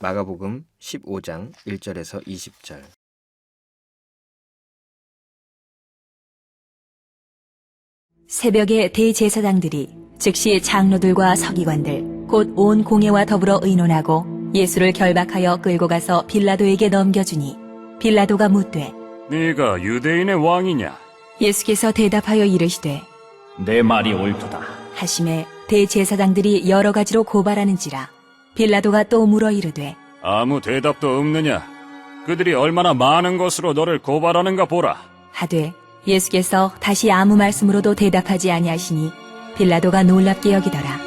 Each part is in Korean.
마가복음 15장 1절에서 20절. 새벽에 대제사장들이 즉시 장로들과 서기관들 곧 온 공회와 더불어 의논하고 예수를 결박하여 끌고 가서 빌라도에게 넘겨주니 빌라도가 묻되 네가 유대인의 왕이냐? 예수께서 대답하여 이르시되 내 말이 옳도다. 하심에 대제사장들이 여러 가지로 고발하는지라 빌라도가 또 물어 이르되 아무 대답도 없느냐? 그들이 얼마나 많은 것으로 너를 고발하는가 보라. 하되 예수께서 다시 아무 말씀으로도 대답하지 아니하시니 빌라도가 놀랍게 여기더라.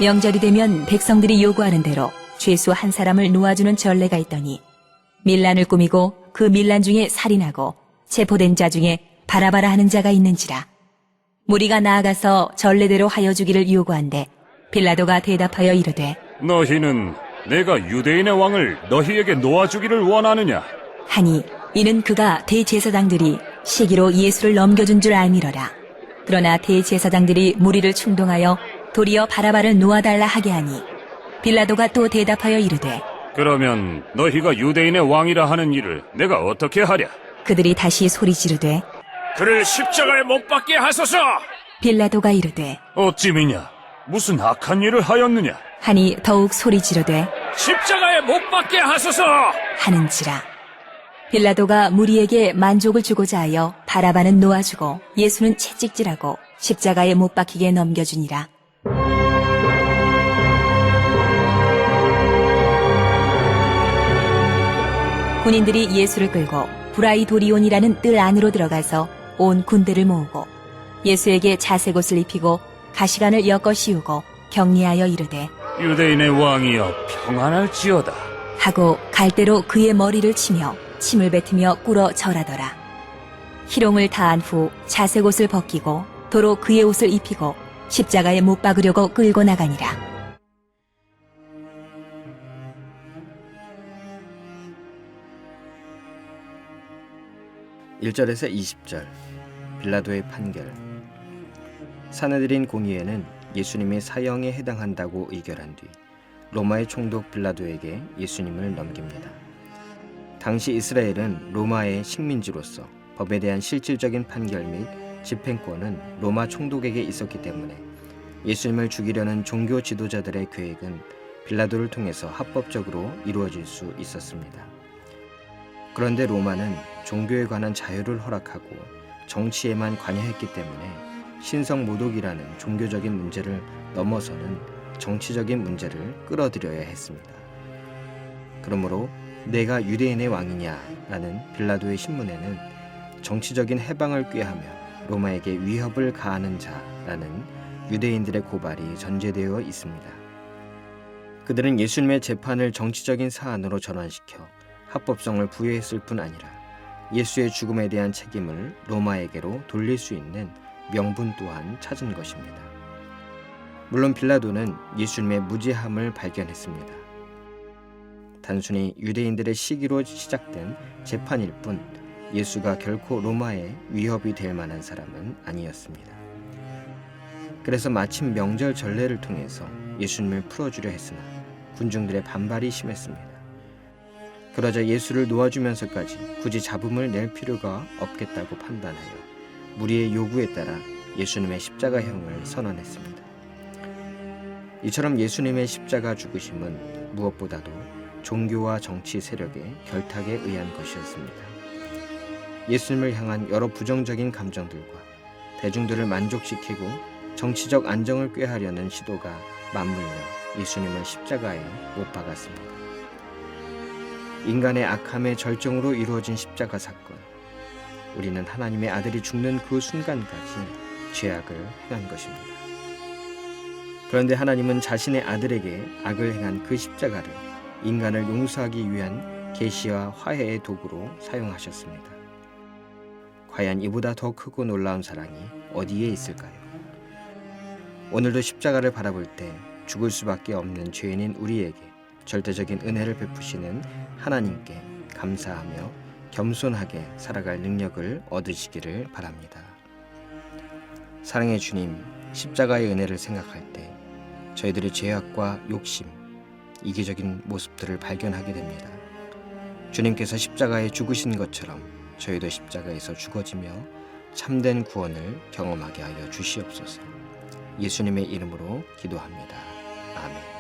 명절이 되면 백성들이 요구하는 대로 죄수 한 사람을 놓아주는 전례가 있더니 밀란을 꾸미고 그 밀란 중에 살인하고 체포된 자 중에 바라바라 하는 자가 있는지라. 무리가 나아가서 전례대로 하여 주기를 요구한대 빌라도가 대답하여 이르되 너희는 내가 유대인의 왕을 너희에게 놓아주기를 원하느냐? 하니 이는 그가 대제사장들이 시기로 예수를 넘겨준 줄 알미러라. 그러나 대제사장들이 무리를 충동하여 도리어 바라바를 놓아달라 하게 하니 빌라도가 또 대답하여 이르되 그러면 너희가 유대인의 왕이라 하는 일을 내가 어떻게 하랴? 그들이 다시 소리 지르되 그를 십자가에 못 박게 하소서! 빌라도가 이르되 어찌미냐? 무슨 악한 일을 하였느냐? 하니 더욱 소리 지르되 십자가에 못 박게 하소서! 하는지라. 빌라도가 무리에게 만족을 주고자 하여 바라바는 놓아주고 예수는 채찍질하고 십자가에 못 박히게 넘겨주니라. 군인들이 예수를 끌고 브라이도리온이라는 뜰 안으로 들어가서 온 군대를 모으고 예수에게 자색옷을 입히고 가시관을 엮어 씌우고 격리하여 이르되 유대인의 왕이여 평안할지어다. 하고 갈대로 그의 머리를 치며 침을 뱉으며 꿇어 절하더라. 희롱을 다한 후 자색옷을 벗기고 도로 그의 옷을 입히고 십자가에 못 박으려고 끌고 나가니라. (1절에서 20절) 빌라도의 판결. 사내들인 공의회는 예수님이 사형에 해당한다고 의결한 뒤 로마의 총독 빌라도에게 예수님을 넘깁니다. 당시 이스라엘은 로마의 식민지로서 법에 대한 실질적인 판결 및 집행권은 로마 총독에게 있었기 때문에 예수님을 죽이려는 종교 지도자들의 계획은 빌라도를 통해서 합법적으로 이루어질 수 있었습니다. 그런데 로마는 종교에 관한 자유를 허락하고 정치에만 관여했기 때문에 신성모독이라는 종교적인 문제를 넘어서는 정치적인 문제를 끌어들여야 했습니다. 그러므로 내가 유대인의 왕이냐라는 빌라도의 신문에는 정치적인 해방을 꾀하며 로마에게 위협을 가하는 자라는 유대인들의 고발이 전제되어 있습니다. 그들은 예수님의 재판을 정치적인 사안으로 전환시켜 합법성을 부여했을 뿐 아니라 예수의 죽음에 대한 책임을 로마에게로 돌릴 수 있는 명분 또한 찾은 것입니다. 물론 빌라도는 예수님의 무죄함을 발견했습니다. 단순히 유대인들의 시기로 시작된 재판일 뿐 예수가 결코 로마의 위협이 될 만한 사람은 아니었습니다. 그래서 마침 명절 전례를 통해서 예수님을 풀어주려 했으나 군중들의 반발이 심했습니다. 그러자 예수를 놓아주면서까지 굳이 잡음을 낼 필요가 없겠다고 판단하여 무리의 요구에 따라 예수님의 십자가형을 선언했습니다. 이처럼 예수님의 십자가 죽으심은 무엇보다도 종교와 정치 세력의 결탁에 의한 것이었습니다. 예수님을 향한 여러 부정적인 감정들과 대중들을 만족시키고 정치적 안정을 꾀하려는 시도가 맞물려 예수님을 십자가에 못 박았습니다. 인간의 악함의 절정으로 이루어진 십자가 사건. 우리는 하나님의 아들이 죽는 그 순간까지 죄악을 행한 것입니다. 그런데 하나님은 자신의 아들에게 악을 행한 그 십자가를 인간을 용서하기 위한 계시와 화해의 도구로 사용하셨습니다. 과연 이보다 더 크고 놀라운 사랑이 어디에 있을까요? 오늘도 십자가를 바라볼 때 죽을 수밖에 없는 죄인인 우리에게 절대적인 은혜를 베푸시는 하나님께 감사하며 겸손하게 살아갈 능력을 얻으시기를 바랍니다. 사랑의 주님, 십자가의 은혜를 생각할 때 저희들의 죄악과 욕심, 이기적인 모습들을 발견하게 됩니다. 주님께서 십자가에 죽으신 것처럼 저희도 십자가에서 죽어지며 참된 구원을 경험하게 하여 주시옵소서. 예수님의 이름으로 기도합니다. 아멘.